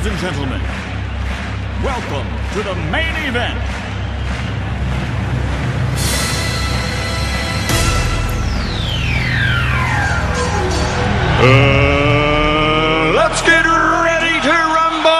Ladies and gentlemen, welcome to the main event. Let's get ready to rumble!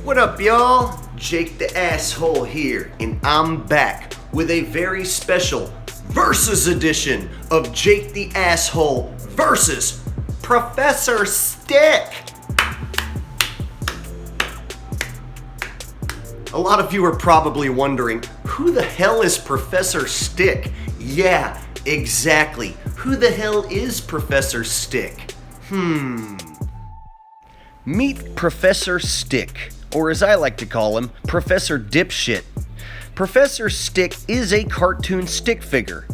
What up, y'all? Jake the Asshole here, and I'm back with a very special versus edition of Jake the Asshole versus Professor Stick. A lot of you are probably wondering, who the hell is Professor Stick? Yeah, exactly. Who the hell is Professor Stick? Meet Professor Stick, or as I like to call him, Professor Dipshit. Professor Stick is a cartoon stick figure.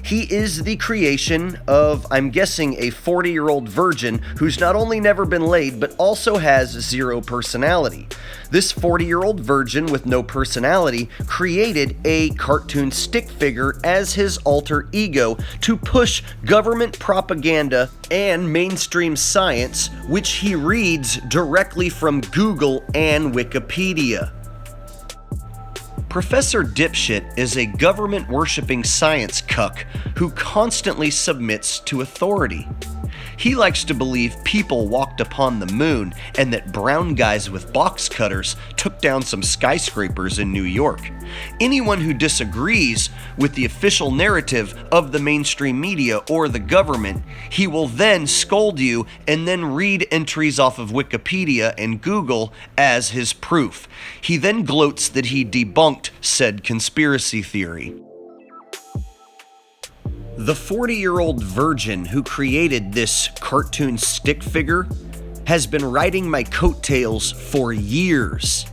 He is the creation of, I'm guessing, a 40-year-old virgin who's not only never been laid, but also has zero personality. This 40-year-old virgin with no personality created a cartoon stick figure as his alter ego to push government propaganda and mainstream science, which he reads directly from Google and Wikipedia. Professor Dipshit is a government-worshipping science cuck who constantly submits to authority. He likes to believe people walked upon the moon and that brown guys with box cutters took down some skyscrapers in New York. Anyone who disagrees with the official narrative of the mainstream media or the government, he will then scold you and then read entries off of Wikipedia and Google as his proof. He then gloats that he debunked said conspiracy theory. The 40-year-old virgin who created this cartoon stick figure has been riding my coattails for years.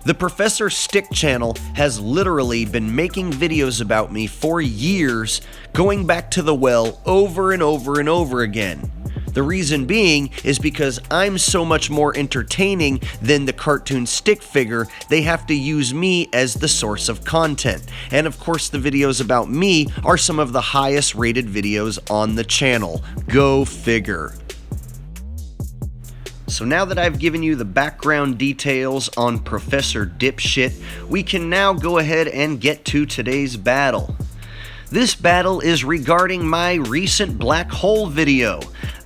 The Professor Stick channel has literally been making videos about me for years, going back to the well over and over and over again. The reason being is because I'm so much more entertaining than the cartoon stick figure, they have to use me as the source of content. And of course, the videos about me are some of the highest rated videos on the channel. Go figure. So now that I've given you the background details on Professor Dipshit, we can now go ahead and get to today's battle. This battle is regarding my recent black hole video.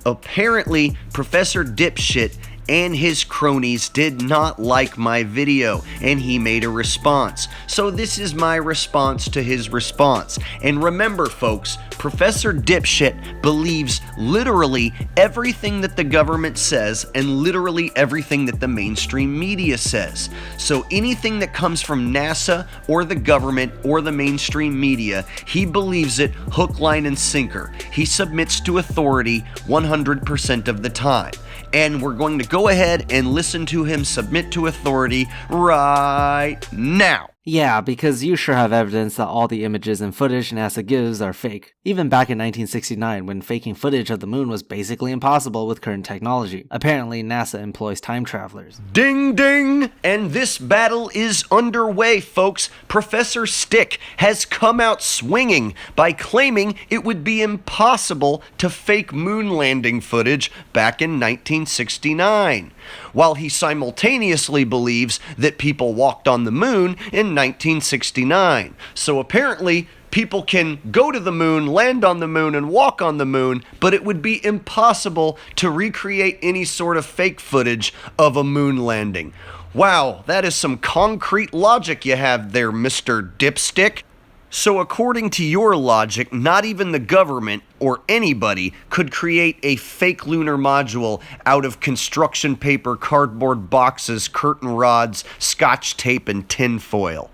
Apparently, Professor Dipshit and his cronies did not like my video, and he made a response. So this is my response to his response. And remember, folks, Professor Dipshit believes literally everything that the government says and literally everything that the mainstream media says. So anything that comes from NASA or the government or the mainstream media, he believes it hook, line, and sinker. He submits to authority 100% of the time. And we're going to go ahead and listen to him submit to authority right now. Yeah, because you sure have evidence that all the images and footage NASA gives are fake. Even back in 1969, when faking footage of the moon was basically impossible with current technology. Apparently, NASA employs time travelers. Ding ding! And this battle is underway, folks. Professor Stick has come out swinging by claiming it would be impossible to fake moon landing footage back in 1969, while he simultaneously believes that people walked on the moon in 1969. So apparently, people can go to the moon, land on the moon, and walk on the moon, but it would be impossible to recreate any sort of fake footage of a moon landing. Wow, that is some concrete logic you have there, Mr. Dipstick. So according to your logic, not even the government or anybody could create a fake lunar module out of construction paper, cardboard boxes, curtain rods, scotch tape, and tin foil.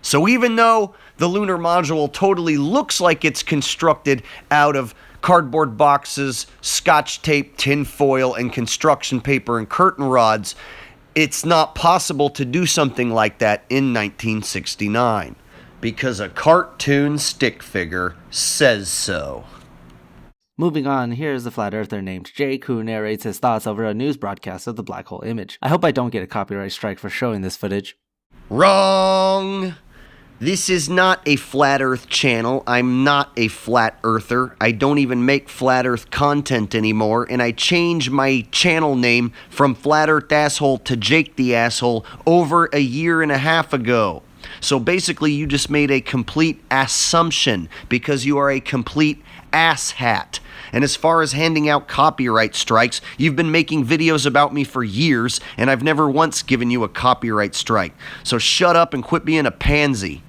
So even though the lunar module totally looks like it's constructed out of cardboard boxes, scotch tape, tin foil, and construction paper and curtain rods, it's not possible to do something like that in 1969 because a cartoon stick figure says so. Moving on, here's a flat earther named Jake who narrates his thoughts over a news broadcast of the black hole image. I hope I don't get a copyright strike for showing this footage. Wrong! This is not a flat earth channel. I'm not a flat earther. I don't even make flat earth content anymore, and I changed my channel name from Flat Earth Asshole to Jake the Asshole over a year and a half ago. So basically, you just made a complete assumption because you are a complete asshat. And as far as handing out copyright strikes, you've been making videos about me for years, and I've never once given you a copyright strike. So shut up and quit being a pansy.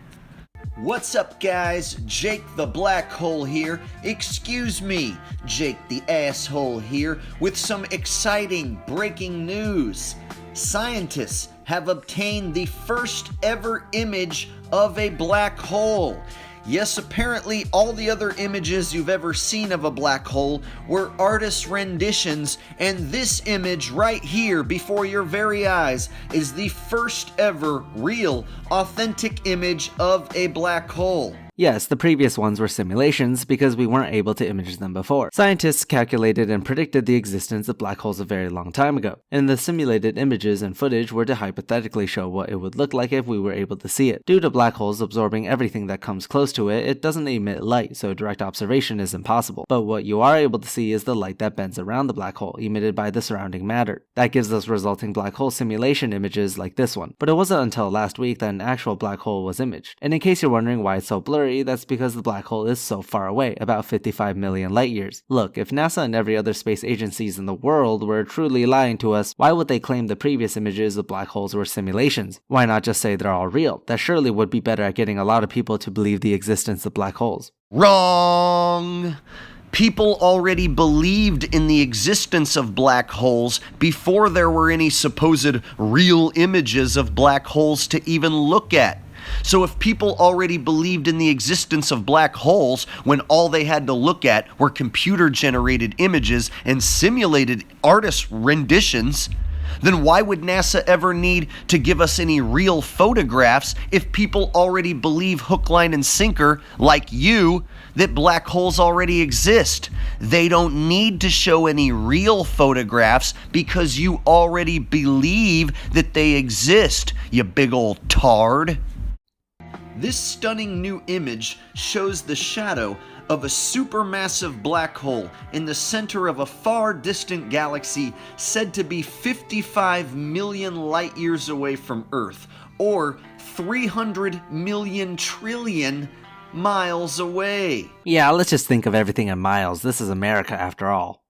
What's up, guys? Jake the Black Hole here. Excuse me, Jake the Asshole here, with some exciting breaking news. Scientists have obtained the first ever image of a black hole. Yes, apparently all the other images you've ever seen of a black hole were artist renditions, and this image right here before your very eyes is the first ever real, authentic image of a black hole. Yes, the previous ones were simulations because we weren't able to image them before. Scientists calculated and predicted the existence of black holes a very long time ago, and the simulated images and footage were to hypothetically show what it would look like if we were able to see it. Due to black holes absorbing everything that comes close to it, it doesn't emit light, so direct observation is impossible. But what you are able to see is the light that bends around the black hole, emitted by the surrounding matter. That gives us resulting black hole simulation images like this one. But it wasn't until last week that an actual black hole was imaged. And in case you're wondering why it's so blurry, that's because the black hole is so far away, about 55 million light years. Look, if NASA and every other space agencies in the world were truly lying to us, why would they claim the previous images of black holes were simulations? Why not just say they're all real? That surely would be better at getting a lot of people to believe the existence of black holes. Wrong! People already believed in the existence of black holes before there were any supposed real images of black holes to even look at. So if people already believed in the existence of black holes when all they had to look at were computer-generated images and simulated artist renditions, then why would NASA ever need to give us any real photographs if people already believe hook, line, and sinker, like you, that black holes already exist? They don't need to show any real photographs because you already believe that they exist, you big old tard. This stunning new image shows the shadow of a supermassive black hole in the center of a far distant galaxy said to be 55 million light years away from Earth, or 300 million trillion miles away. Yeah, let's just think of everything in miles. This is America after all.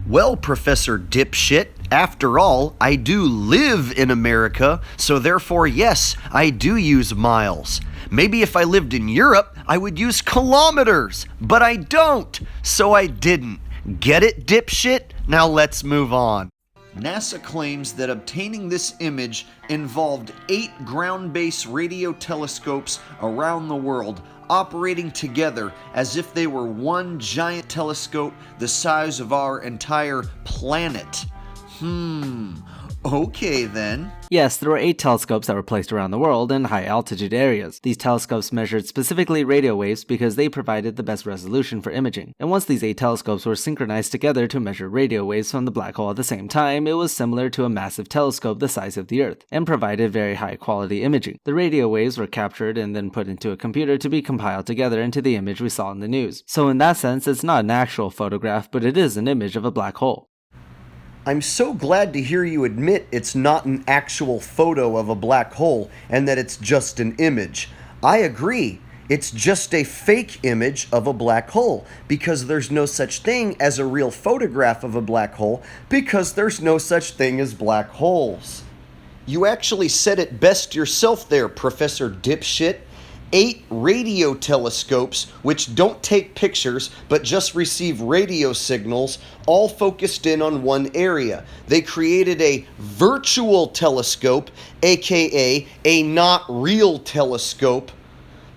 Well, Professor Dipshit, after all, I do live in America, so therefore, yes, I do use miles. Maybe if I lived in Europe, I would use kilometers, but I don't, so I didn't. Get it, dipshit? Now let's move on. NASA claims that obtaining this image involved 8 ground-based radio telescopes around the world, operating together as if they were one giant telescope the size of our entire planet. Okay then. Yes, there were 8 telescopes that were placed around the world in high altitude areas. These telescopes measured specifically radio waves because they provided the best resolution for imaging. And once these 8 telescopes were synchronized together to measure radio waves from the black hole at the same time, it was similar to a massive telescope the size of the Earth, and provided very high quality imaging. The radio waves were captured and then put into a computer to be compiled together into the image we saw in the news. So in that sense, it's not an actual photograph, but it is an image of a black hole. I'm so glad to hear you admit it's not an actual photo of a black hole and that it's just an image. I agree. It's just a fake image of a black hole because there's no such thing as a real photograph of a black hole because there's no such thing as black holes. You actually said it best yourself there, Professor Dipshit. 8 radio telescopes, which don't take pictures but just receive radio signals, all focused in on one area. They created a virtual telescope, aka a not real telescope,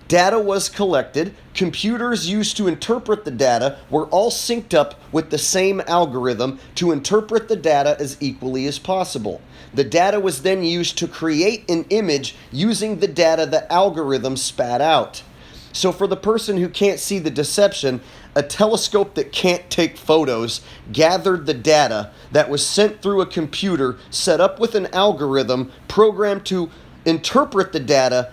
Data was collected, computers used to interpret the data were all synced up with the same algorithm to interpret the data as equally as possible. The data was then used to create an image using the data the algorithm spat out. So for the person who can't see the deception, a telescope that can't take photos gathered the data that was sent through a computer set up with an algorithm programmed to interpret the data,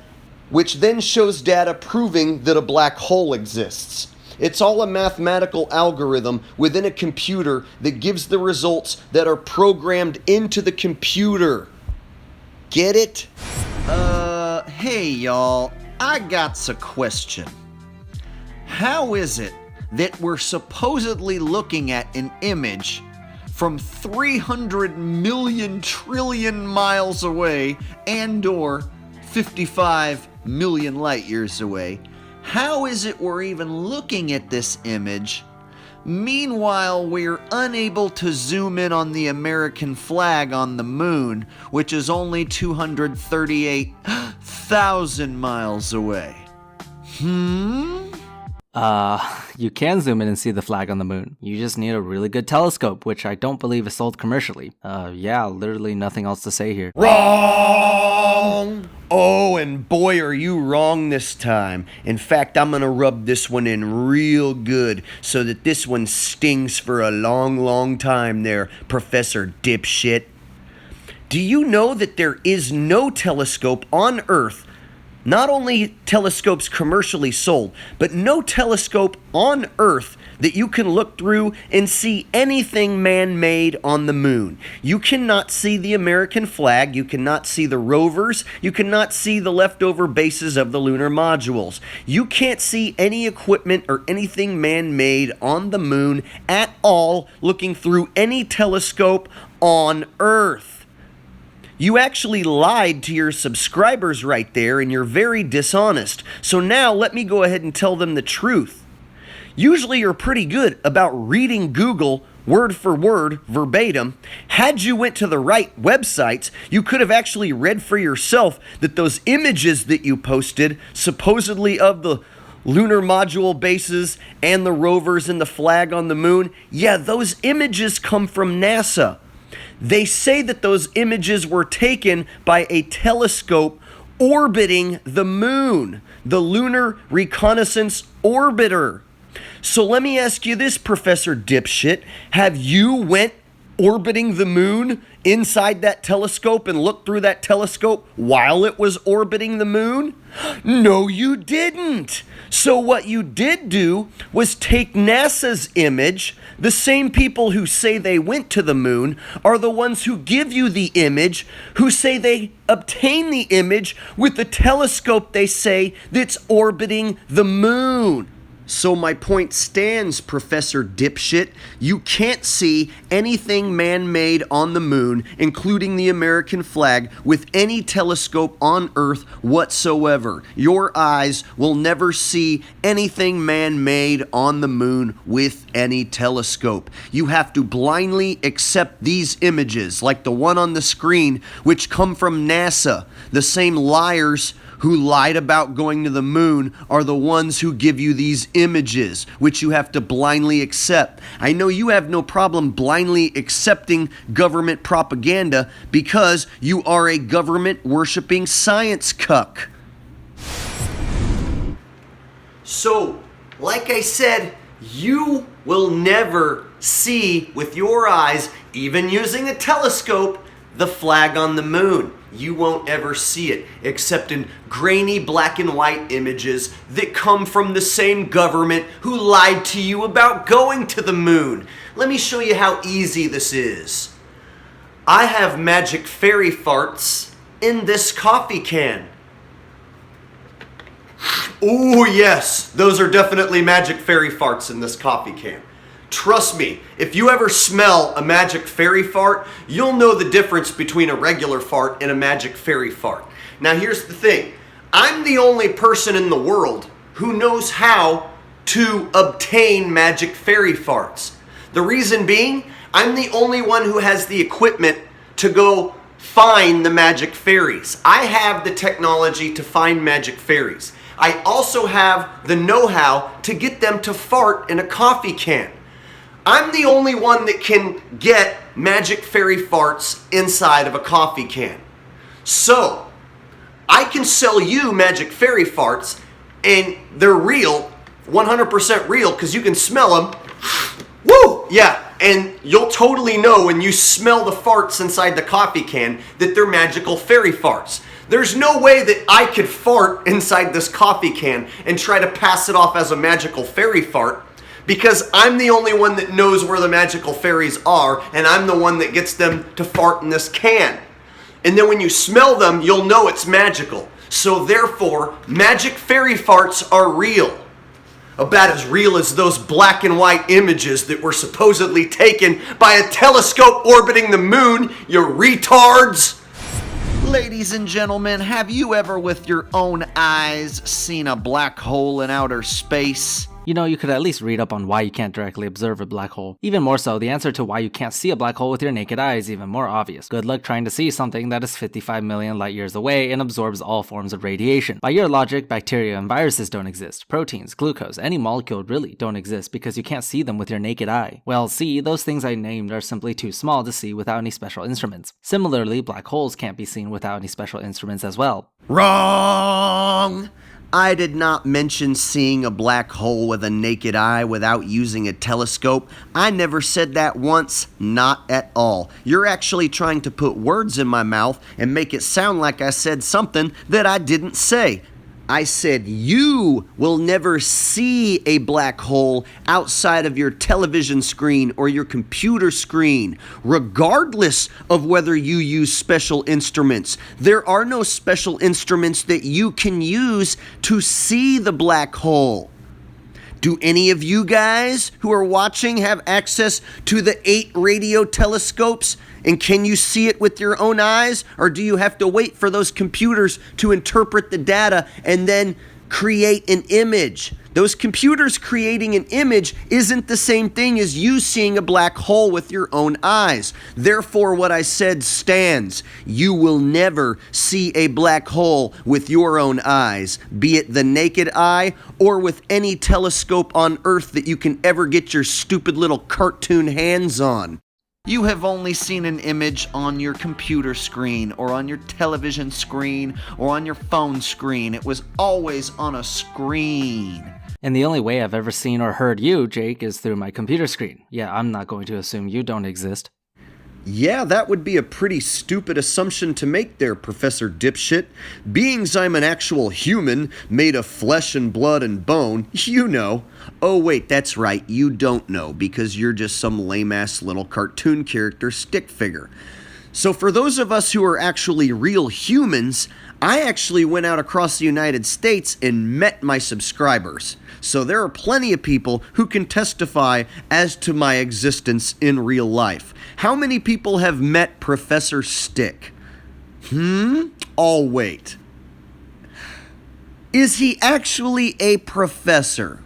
which then shows data proving that a black hole exists. It's all a mathematical algorithm within a computer that gives the results that are programmed into the computer. Get it? Hey y'all, I got a question. How is it that we're supposedly looking at an image from 300 million trillion miles away and or 55 million light years away? How is it we're even looking at this image? Meanwhile, we're unable to zoom in on the American flag on the moon, which is only 238,000 miles away. You can zoom in and see the flag on the moon. You just need a really good telescope, which I don't believe is sold commercially. Yeah, literally nothing else to say here. Wrong! Oh, and boy, are you wrong this time. In fact, I'm gonna rub this one in real good so that this one stings for a long, long time there, Professor Dipshit. Do you know that there is no telescope on Earth, not only telescopes commercially sold, but no telescope on Earth that you can look through and see anything man-made on the moon? You cannot see the American flag, you cannot see the rovers, you cannot see the leftover bases of the lunar modules. You can't see any equipment or anything man-made on the moon at all looking through any telescope on Earth. You actually lied to your subscribers right there, and you're very dishonest. So now let me go ahead and tell them the truth. Usually you're pretty good about reading Google word for word, verbatim. Had you went to the right websites, you could have actually read for yourself that those images that you posted, supposedly of the lunar module bases and the rovers and the flag on the moon, yeah, those images come from NASA. They say that those images were taken by a telescope orbiting the moon, the Lunar Reconnaissance Orbiter. So let me ask you this, Professor Dipshit. Have you went orbiting the moon inside that telescope and looked through that telescope while it was orbiting the moon? No, you didn't. So what you did do was take NASA's image. The same people who say they went to the moon are the ones who give you the image, who say they obtain the image with the telescope they say that's orbiting the moon. So my point stands, Professor Dipshit. You can't see anything man-made on the moon, including the American flag, with any telescope on Earth whatsoever. Your eyes will never see anything man-made on the moon with any telescope. You have to blindly accept these images, like the one on the screen, which come from NASA. The same liars who lied about going to the moon are the ones who give you these images, which you have to blindly accept. I know you have no problem blindly accepting government propaganda because you are a government-worshipping science cuck. So, like I said, you will never see with your eyes, even using a telescope, the flag on the moon. You won't ever see it, except in grainy black and white images that come from the same government who lied to you about going to the moon. Let me show you how easy this is. I have magic fairy farts in this coffee can. Oh yes, those are definitely magic fairy farts in this coffee can. Trust me, if you ever smell a magic fairy fart, you'll know the difference between a regular fart and a magic fairy fart. Now here's the thing. I'm the only person in the world who knows how to obtain magic fairy farts. The reason being, I'm the only one who has the equipment to go find the magic fairies. I have the technology to find magic fairies. I also have the know-how to get them to fart in a coffee can. I'm the only one that can get magic fairy farts inside of a coffee can. So, I can sell you magic fairy farts, and they're real, 100% real, because you can smell them. Woo! Yeah, and you'll totally know when you smell the farts inside the coffee can that they're magical fairy farts. There's no way that I could fart inside this coffee can and try to pass it off as a magical fairy fart, because I'm the only one that knows where the magical fairies are, and I'm the one that gets them to fart in this can. And then when you smell them, you'll know it's magical. So therefore, magic fairy farts are real. About as real as those black and white images that were supposedly taken by a telescope orbiting the moon, you retards! Ladies and gentlemen, have you ever with your own eyes seen a black hole in outer space? You know, you could at least read up on why you can't directly observe a black hole. Even more so, the answer to why you can't see a black hole with your naked eye is even more obvious. Good luck trying to see something that is 55 million light years away and absorbs all forms of radiation. By your logic, bacteria and viruses don't exist. Proteins, glucose, any molecule really don't exist because you can't see them with your naked eye. Well, see, those things I named are simply too small to see without any special instruments. Similarly, black holes can't be seen without any special instruments as well. Wrong! I did not mention seeing a black hole with a naked eye without using a telescope. I never said that once, not at all. You're actually trying to put words in my mouth and make it sound like I said something that I didn't say. I said you will never see a black hole outside of your television screen or your computer screen, regardless of whether you use special instruments. There are no special instruments that you can use to see the black hole. Do any of you guys who are watching have access to the 8 radio telescopes? And can you see it with your own eyes? Or do you have to wait for those computers to interpret the data and then create an image? Those computers creating an image isn't the same thing as you seeing a black hole with your own eyes. Therefore, what I said stands. You will never see a black hole with your own eyes, be it the naked eye or with any telescope on Earth that you can ever get your stupid little cartoon hands on. You have only seen an image on your computer screen or on your television screen or on your phone screen. It was always on a screen. And the only way I've ever seen or heard you, Jake, is through my computer screen. Yeah, I'm not going to assume you don't exist. Yeah, that would be a pretty stupid assumption to make there, Professor Dipshit. Beings I'm an actual human, made of flesh and blood and bone, you know. Oh wait, that's right, you don't know, because you're just some lame-ass little cartoon character stick figure. So for those of us who are actually real humans, I actually went out across the United States and met my subscribers. So there are plenty of people who can testify as to my existence in real life. How many people have met Professor Stick? I'll wait. Is he actually a professor?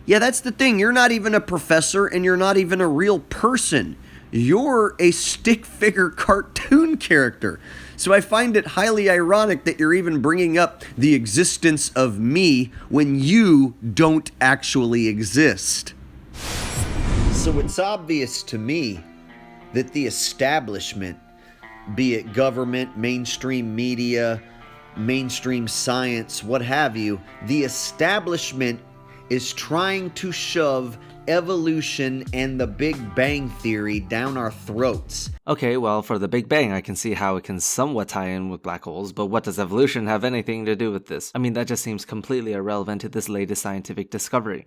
Yeah, that's the thing. You're not even a professor and you're not even a real person. You're a stick figure cartoon character. So I find it highly ironic that you're even bringing up the existence of me when you don't actually exist. So it's obvious to me that the establishment, be it government, mainstream media, mainstream science, what have you, the establishment is trying to shove evolution and the Big Bang Theory down our throats. Okay, well, for the Big Bang, I can see how it can somewhat tie in with black holes, but what does evolution have anything to do with this? I mean, that just seems completely irrelevant to this latest scientific discovery.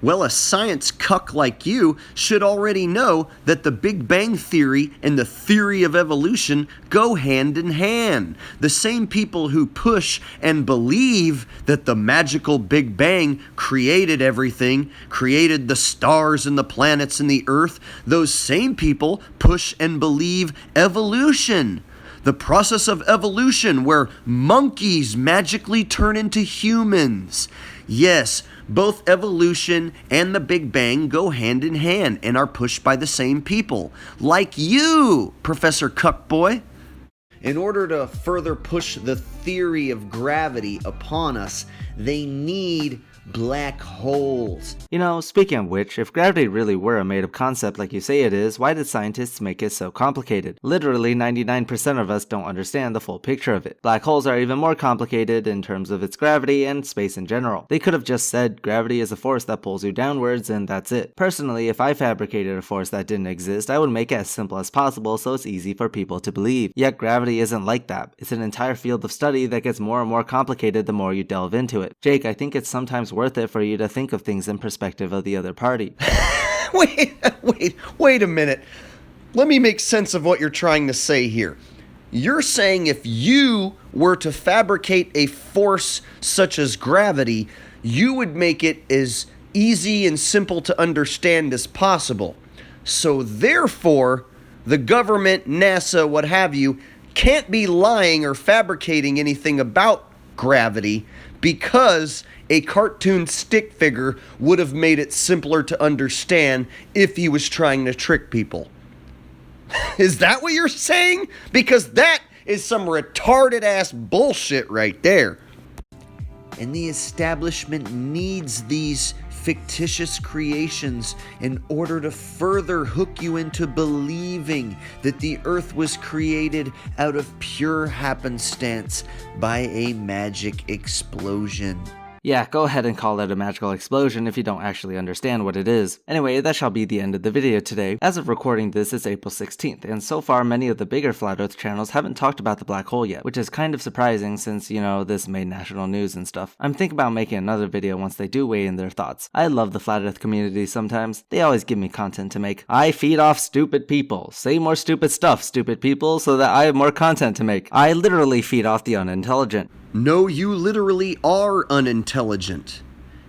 Well, a science cuck like you should already know that the Big Bang Theory and the theory of evolution go hand in hand. The same people who push and believe that the magical Big Bang created everything, created the stars and the planets and the earth, those same people push and believe evolution. The process of evolution where monkeys magically turn into humans. Yes, both evolution and the Big Bang go hand in hand and are pushed by the same people. Like you, Professor Cuckboy. In order to further push the theory of gravity upon us, they need black holes. You know, speaking of which, if gravity really were a made-up concept like you say it is, why did scientists make it so complicated? Literally 99% of us don't understand the full picture of it. Black holes are even more complicated in terms of its gravity and space in general. They could have just said gravity is a force that pulls you downwards and that's it. Personally, if I fabricated a force that didn't exist, I would make it as simple as possible so it's easy for people to believe. Yet gravity isn't like that. It's an entire field of study that gets more and more complicated the more you delve into it. Jake, I think it's sometimes worth it for you to think of things in perspective of the other party. Wait a minute. Let me make sense of what you're trying to say here. You're saying if you were to fabricate a force such as gravity, you would make it as easy and simple to understand as possible. So therefore, the government, NASA, what have you, can't be lying or fabricating anything about gravity because a cartoon stick figure would have made it simpler to understand if he was trying to trick people. Is that what you're saying? Because that is some retarded ass bullshit right there. And the establishment needs these fictitious creations in order to further hook you into believing that the earth was created out of pure happenstance by a magic explosion. Yeah, go ahead and call it a magical explosion if you don't actually understand what it is. Anyway, that shall be the end of the video today. As of recording this, it's April 16th, and so far many of the bigger Flat Earth channels haven't talked about the black hole yet, which is kind of surprising since, you know, this made national news and stuff. I'm thinking about making another video once they do weigh in their thoughts. I love the Flat Earth community sometimes. They always give me content to make. I feed off stupid people. Say more stupid stuff, stupid people, so that I have more content to make. I literally feed off the unintelligent. No, you literally are unintelligent.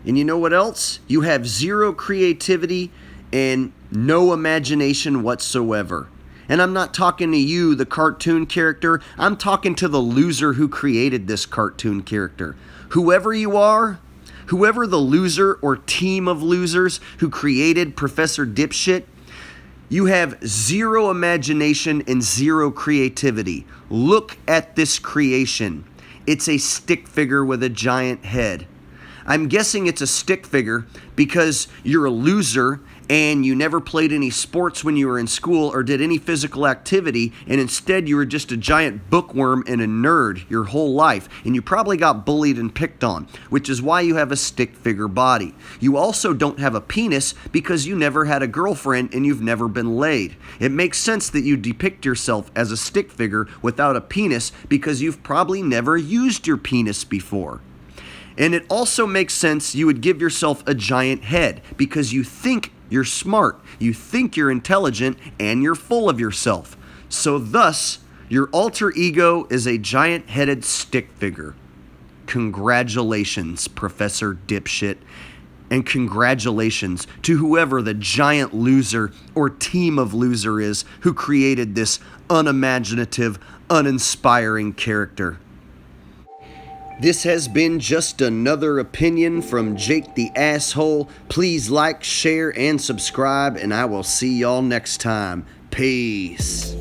And you know what else? You have zero creativity and no imagination whatsoever. And I'm not talking to you, the cartoon character. I'm talking to the loser who created this cartoon character. Whoever you are, whoever the loser or team of losers who created Professor Dipshit, you have zero imagination and zero creativity. Look at this creation. It's a stick figure with a giant head. I'm guessing it's a stick figure because you're a loser and you never played any sports when you were in school or did any physical activity, and instead you were just a giant bookworm and a nerd your whole life, and you probably got bullied and picked on, which is why you have a stick figure body. You also don't have a penis because you never had a girlfriend and you've never been laid. It makes sense that you depict yourself as a stick figure without a penis because you've probably never used your penis before. And it also makes sense you would give yourself a giant head because you think you're smart, you think you're intelligent, and you're full of yourself. So thus, your alter ego is a giant-headed stick figure. Congratulations, Professor Dipshit. And congratulations to whoever the giant loser or team of loser is who created this unimaginative, uninspiring character. This has been just another opinion from Jake the Asshole. Please like, share, and subscribe, and I will see y'all next time. Peace.